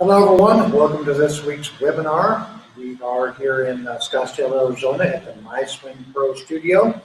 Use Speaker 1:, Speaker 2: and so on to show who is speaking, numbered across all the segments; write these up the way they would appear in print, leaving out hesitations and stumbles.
Speaker 1: Hello everyone, welcome to this week's webinar. We are here in Scottsdale, Arizona at the MySwing Pro Studio.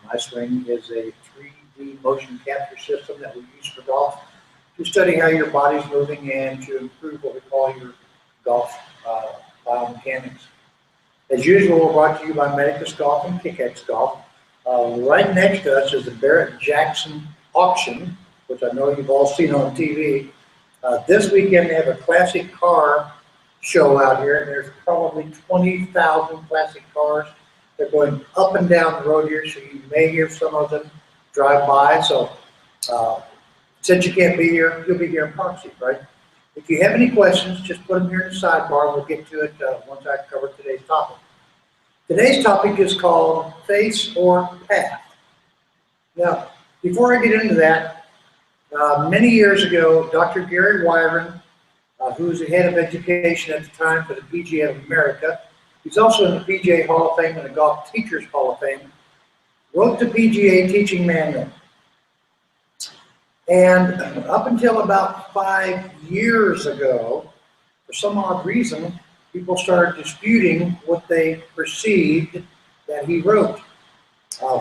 Speaker 1: MySwing is a 3D motion capture system that we use for golf to study how your body's moving and to improve what we call your golf biomechanics. As usual, we're brought to you by Medicus Golf and KickX Golf. Right next to us is the Barrett-Jackson auction, which I know you've all seen on TV. This weekend they have a classic car show out here, and there's probably 20,000 classic cars. They're going up and down the road here, so you may hear some of them drive by. So since you can't be here, you'll be here in proxy, right? If you have any questions, just put them here in the sidebar. We'll get to it once I cover today's topic. Today's topic is called face or path. Now, before I get into that, many years ago, Dr. Gary Wyron, who was the head of education at the time for the PGA of America, he's also in the PGA Hall of Fame and the Golf Teachers Hall of Fame, wrote the PGA teaching manual. And up until about 5 years ago, for some odd reason, people started disputing what they perceived that he wrote.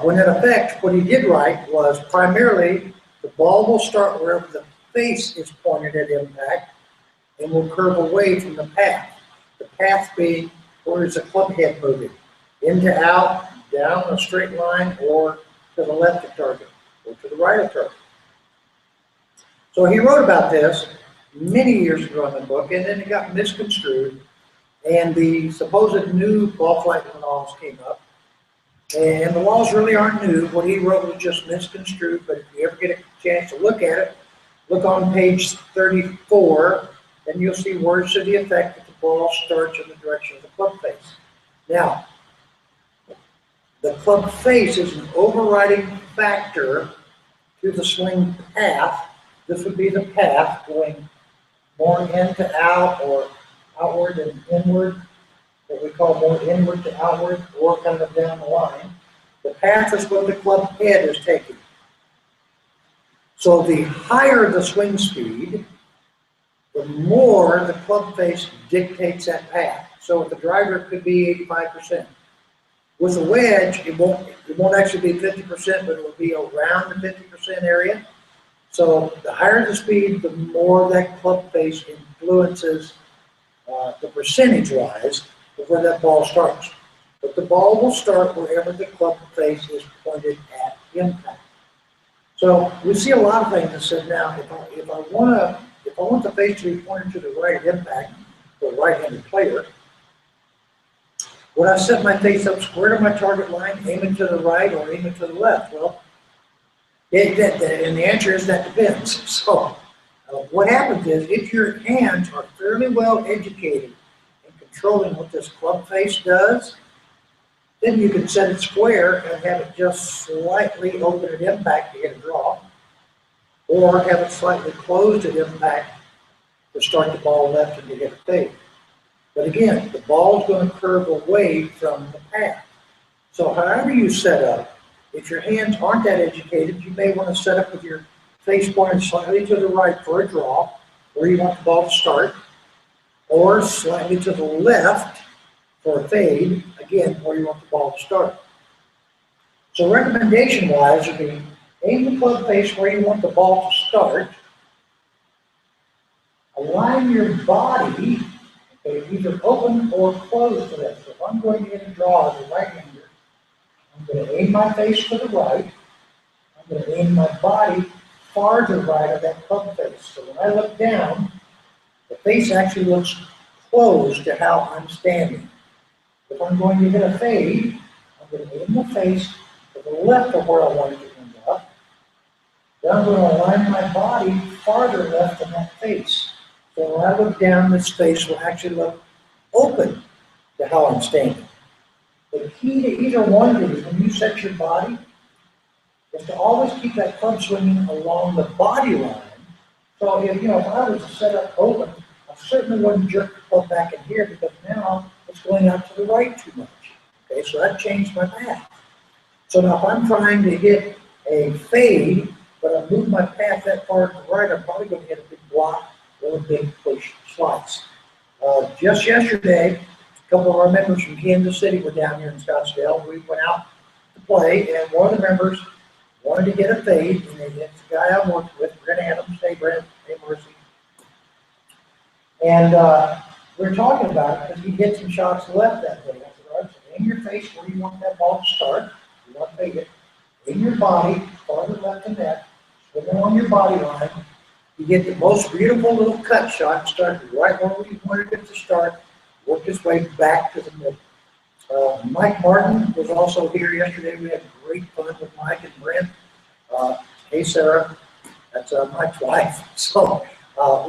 Speaker 1: When in effect, what he did write was primarily the ball will start wherever the face is pointed at impact and will curve away from the path. The path being where is the club head moving? In to out, down a straight line, or to the left of target, or to the right of target. So he wrote about this many years ago in the book, and then it got misconstrued, and the supposed new ball flight laws came up. And the laws really aren't new. What he wrote was just misconstrued, but if you ever get a chance to look at it, look on page 34, and you'll see words to the effect that the ball starts in the direction of the club face. Now, the club face is an overriding factor to the swing path. This would be the path going more in to out, or outward and inward, what we call more inward to outward, or kind of down the line. The path is what the club head is taking. So the higher the swing speed, the more the club face dictates that path. So with the driver, it could be 85%. With the wedge, it won't actually be 50%, but it will be around the 50% area. So the higher the speed, the more that club face influences the percentage-wise of where that ball starts. But the ball will start wherever the club face is pointed at impact. So we see a lot of things that said, now if I want the face to be pointed to the right at impact for a right-handed player, would I set my face up square to my target line, aiming to the right or aiming to the left? Well, and the answer is that depends. So what happens is, if your hands are fairly well educated in controlling what this club face does, then you can set it square and have it just slightly open at impact to get a draw, or have it slightly closed at impact to start the ball left and to get a fade. But again, the ball is going to curve away from the path. So however you set up, if your hands aren't that educated, you may want to set up with your face pointed slightly to the right for a draw, where you want the ball to start, or slightly to the left for a fade, again, where you want the ball to start. So recommendation-wise would be, aim the club face where you want the ball to start, align your body, okay, either open or closed to that. So if I'm going to get a draw as a right-hander, I'm going to aim my face to the right, I'm going to aim my body far to the right of that club face. So when I look down, the face actually looks close to how I'm standing. If I'm going to hit a fade, I'm going to aim the face to the left of where I want it to end up. Then I'm going to align my body farther left than that face. So when I look down, this face will actually look open to how I'm standing. The key to either one of these, when you set your body, is to always keep that club swinging along the body line. So if I was to set up open, I certainly wouldn't jerk the club back in here, because now it's going out to the right too much. Okay, so that changed my path. So now if I'm trying to hit a fade, but I move my path that far to the right, I'm probably going to hit a big block or a big push slide. just yesterday, a couple of our members from Kansas City were down here in Scottsdale. We went out to play, and one of the members wanted to get a fade, and it's the guy I worked with, Brent Adams. Hey, Brent. Hey, Mercy. And we were talking about it because he hit some shots left that day. I said, all right, so aim your face where you want that ball to start. You want to fade it. Aim your body, farther left than that. Swing it on your body line. You get the most beautiful little cut shot, start right where you wanted it to start, work his way back to the middle. Mike Martin was also here yesterday. We had great fun with Mike and Brent. Hey, Sarah, that's Mike's wife. So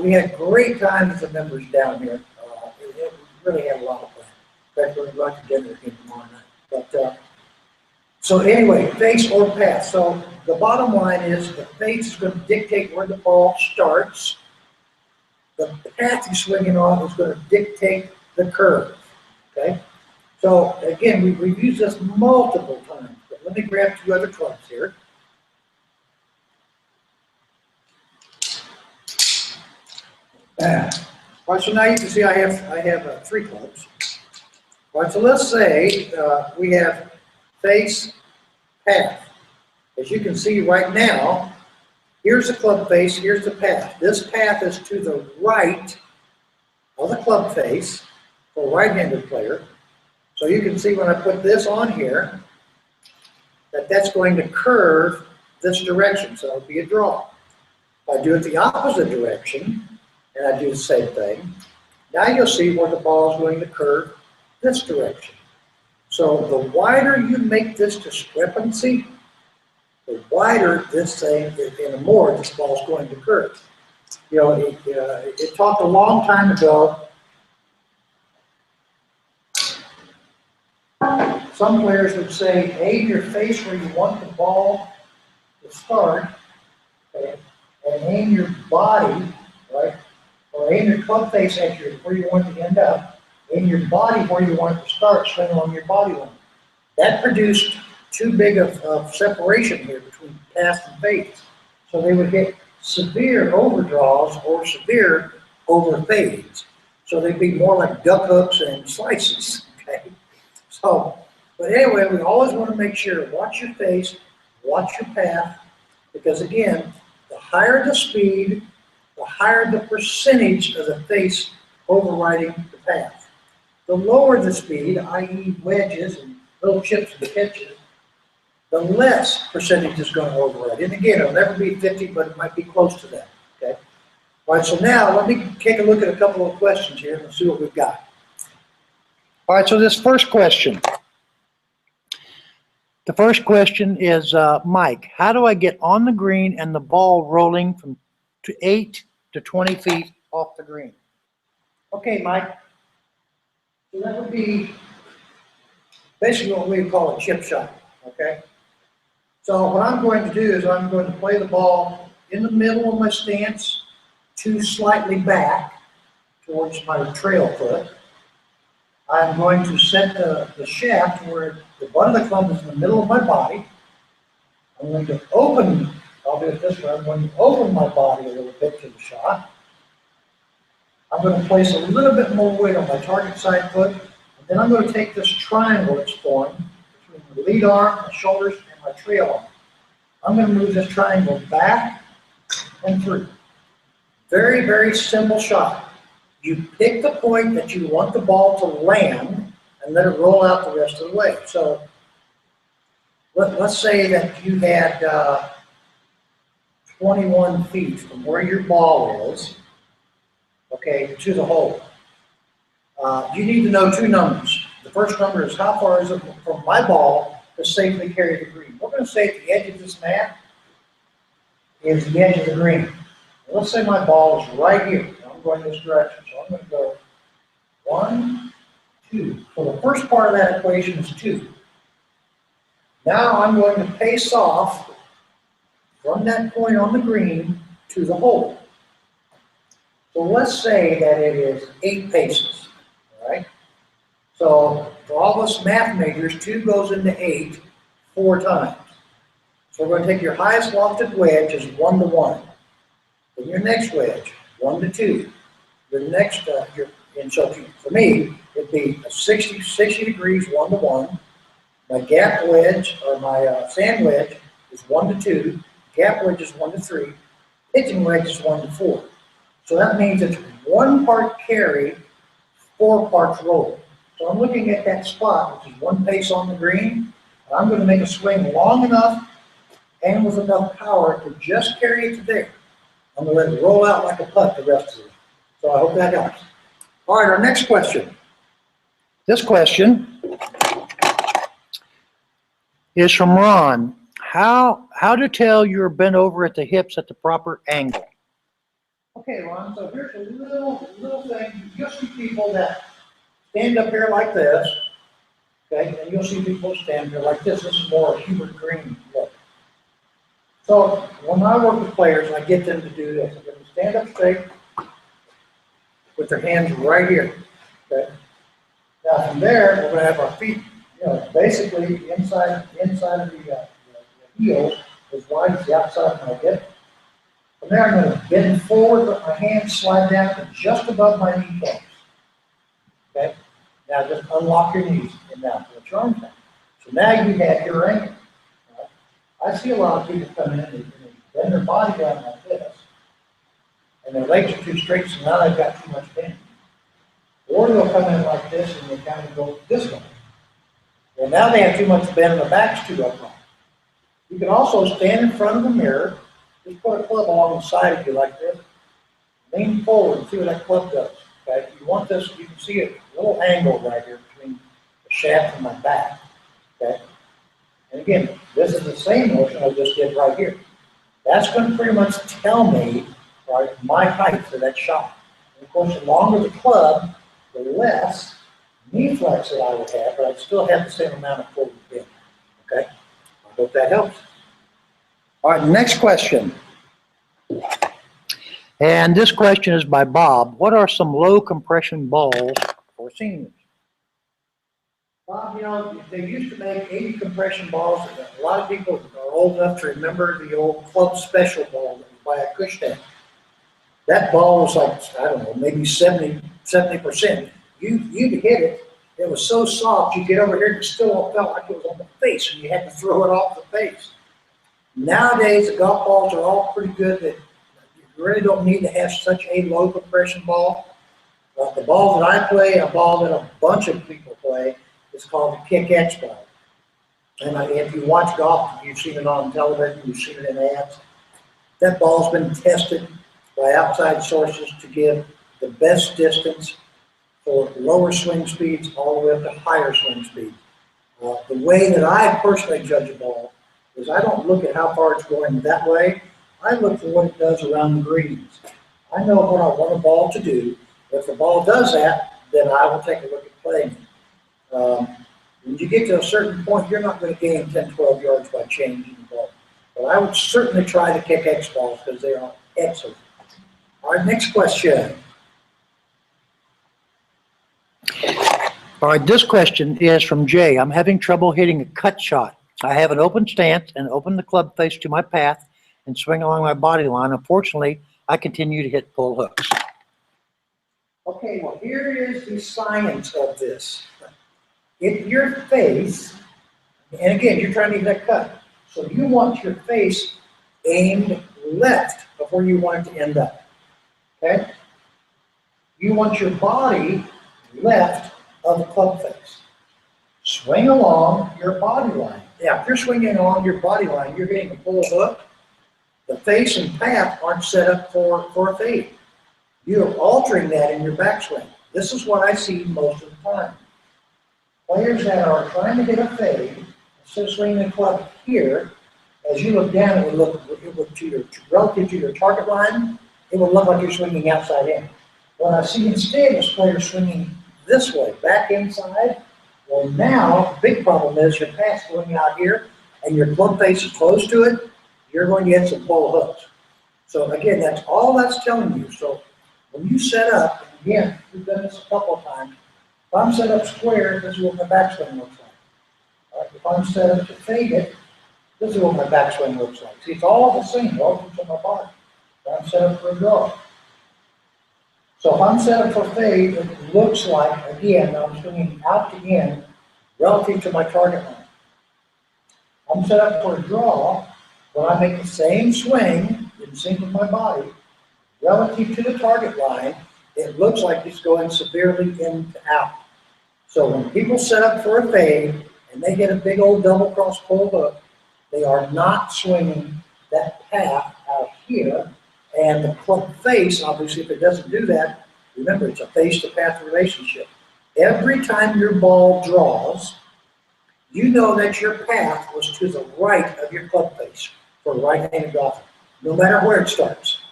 Speaker 1: we had great time with the members down here. We really had a lot of fun. In fact, we're going to go out to dinner again tomorrow night. But, so anyway, face or path. So the bottom line is the face is going to dictate where the ball starts. The path you're swinging on is going to dictate the curve. Okay? So again, we've used this multiple times, but let me grab two other clubs here. All right, so now you can see I have three clubs. All right, so let's say we have face, path. As you can see right now, here's the club face, here's the path. This path is to the right of the club face for a right-handed player. So you can see when I put this on here, that's going to curve this direction, so it'll be a draw. If I do it the opposite direction, and I do the same thing, now you'll see where the ball is going to curve this direction. So the wider you make this discrepancy, the wider this thing, and the more this ball is going to curve. You know, it talked a long time ago. Some players would say, aim your face where you want the ball to start, okay, and aim your body, right, or aim your club face at where you want it to end up. In your body where you want it to start, swing on your body line. That produced too big of separation here between path and face. So they would get severe overdraws or severe overfades. So they'd be more like duck hooks and slices. Okay. So, but anyway, we always want to make sure, watch your face, watch your path, because again, the higher the speed, the higher the percentage of the face overriding the path. The lower the speed, i.e. wedges and little chips and pitches, the less percentage is going to override. And again, it'll never be 50, but it might be close to that. Okay. All right, so now let me take a look at a couple of questions here and see what we've got. All right, so this first question. The first question is, Mike, how do I get on the green and the ball rolling from 8 to 20 feet off the green? Okay, Mike. So that would be basically what we call a chip shot, okay? So what I'm going to do is I'm going to play the ball in the middle of my stance, too slightly back towards my trail foot. I'm going to set the shaft where the butt of the club is in the middle of my body. I'm going to open, I'll do it this way, I'm going to open my body a little bit to the shot. I'm going to place a little bit more weight on my target side foot, and then I'm going to take this triangle that's formed between the lead arm, my shoulders, and my trail arm. I'm going to move this triangle back and through. Very, very simple shot. You pick the point that you want the ball to land and let it roll out the rest of the way. So let's say that you had 21 feet from where your ball is, okay, to the hole. You need to know two numbers. The first number is how far is it from my ball to safely carry the green. We're going to say at the edge of this mat is the edge of the green. Now let's say my ball is right here. I'm going this direction, so I'm going to go 1, 2. So the first part of that equation is 2. Now I'm going to pace off from that point on the green to the hole. So let's say that it is 8 paces, all right? So for all of us math majors, 2 goes into 8 4 times. So we're going to take your highest lofted wedge as 1 to 1. Then your next wedge, 1 to 2. Your next, And so for me, it'd be a 60 degrees 1 to 1. My gap wedge, or my sand wedge, is 1 to 2. Gap wedge is 1 to 3. Pitching wedge is 1 to 4. So that means it's 1 part carry, 4 parts roll. So I'm looking at that spot, which is 1 pace on the green, and I'm going to make a swing long enough and with enough power to just carry it to there. I'm going to let it roll out like a putt the rest of it. So I hope that helps. All right, our next question. This question is from Ron. How to tell you're bent over at the hips at the proper angle? Okay, Ron, so here's a little thing. You'll see people that stand up here like this, okay, and you'll see people stand here like this. This is more a Hubert Green look. So when I work with players, I get them to do this. I get them to stand up straight with their hands right here, okay? Now from there, we're going to have our feet, basically inside of the heel as wide as the outside of my hip. From there, I'm going to bend forward, let my hands slide down to just above my knee points. Okay? Now just unlock your knees and now put your arms down. So now you have your angle. Right? I see a lot of people come in and they bend their body down like this, and their legs are too straight, so now they've got too much bend. Or they'll come in like this and they kind of go this way. Well, now they have too much bend and the back's too upright. You can also stand in front of the mirror, just put a club along the side of you like this, lean forward and see what that club does. Okay, if you want this, you can see a little angle right here between the shaft and my back. Okay, and again, this is the same motion I just did right here. That's going to pretty much tell me, right, my height for that shot. And of course, the longer the club, the less knee flex that I would have, but I'd still have the same amount of forward bend. Okay, I hope that helps. All right, next question. And this question is by Bob. What are some low compression balls for seniors? Bob, they used to make 80 compression balls. A lot of people are old enough to remember the old Club Special ball that was by a Cushnet. That ball was like, I don't know, maybe 70%. You'd hit it. It was so soft, you get over here and it still felt like it was on the face, and you had to throw it off the face. Nowadays, the golf balls are all pretty good that you really don't need to have such a low compression ball. The ball that I play, a ball that a bunch of people play, is called the Kick X ball. And if you watch golf, you've seen it on television, you've seen it in ads. That ball's been tested by outside sources to give the best distance for lower swing speeds all the way up to higher swing speeds. The way that I personally judge a ball is I don't look at how far it's going that way. I look for what it does around the greens. I know what I want a ball to do. If the ball does that, then I will take a look at playing it. When you get to a certain point, you're not going to gain 10, 12 yards by changing the ball. But I would certainly try the Kick X balls because they are excellent. All right, next question. All right, this question is from Jay. I'm having trouble hitting a cut shot. I have an open stance and open the club face to my path and swing along my body line. Unfortunately, I continue to hit pull hooks. Okay, well, here is the science of this. If your face, and again, you're trying to get that cut, so you want your face aimed left of where you want it to end up, okay? You want your body left of the club face. Swing along your body line. Now, if you're swinging along your body line, you're getting a pull hook. The face and path aren't set up for a fade. You're altering that in your backswing. This is what I see most of the time. Players that are trying to hit a fade, instead of swinging the club here, as you look down, it would to your, relative to your target line, it would look like you're swinging outside in. What I see instead is players swinging this way, back inside. Well, now, the big problem is your path's going out here, and your club face is close to it, you're going to get some pull hooks. So again, that's all that's telling you. So when you set up, and again, we've done this a couple of times, if I'm set up square, this is what my backswing looks like. All right, if I'm set up to fade it, this is what my backswing looks like. See, it's all the same relative to my body. If I'm set up for a draw. So if I'm set up for fade, it looks like, again, I'm swinging out to in relative to my target line. I'm set up for a draw when I make the same swing in sync with my body relative to the target line. It looks like it's going severely in to out. So when people set up for a fade and they get a big old double cross pull hook, they are not swinging that path out here. And the club face, obviously, if it doesn't do that, remember, it's a face-to-path relationship. Every time your ball draws, you know that your path was to the right of your club face for a right-handed golfer, no matter where it starts.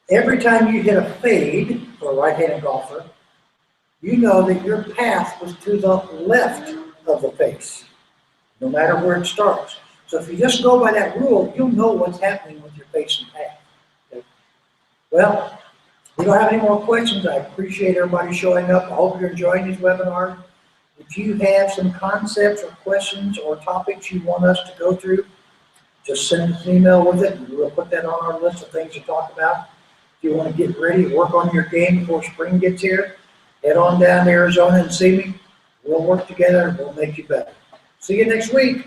Speaker 1: Every time you hit a fade for a right-handed golfer, you know that your path was to the left of the face, no matter where it starts. So if you just go by that rule, you'll know what's happening with your face and path. Okay? Well, we don't have any more questions. I appreciate everybody showing up. I hope you're enjoying these webinars. If you have some concepts or questions or topics you want us to go through, just send us an email with it, and we'll put that on our list of things to talk about. If you want to get ready to work on your game before spring gets here, head on down to Arizona and see me. We'll work together and we'll make you better. See you next week.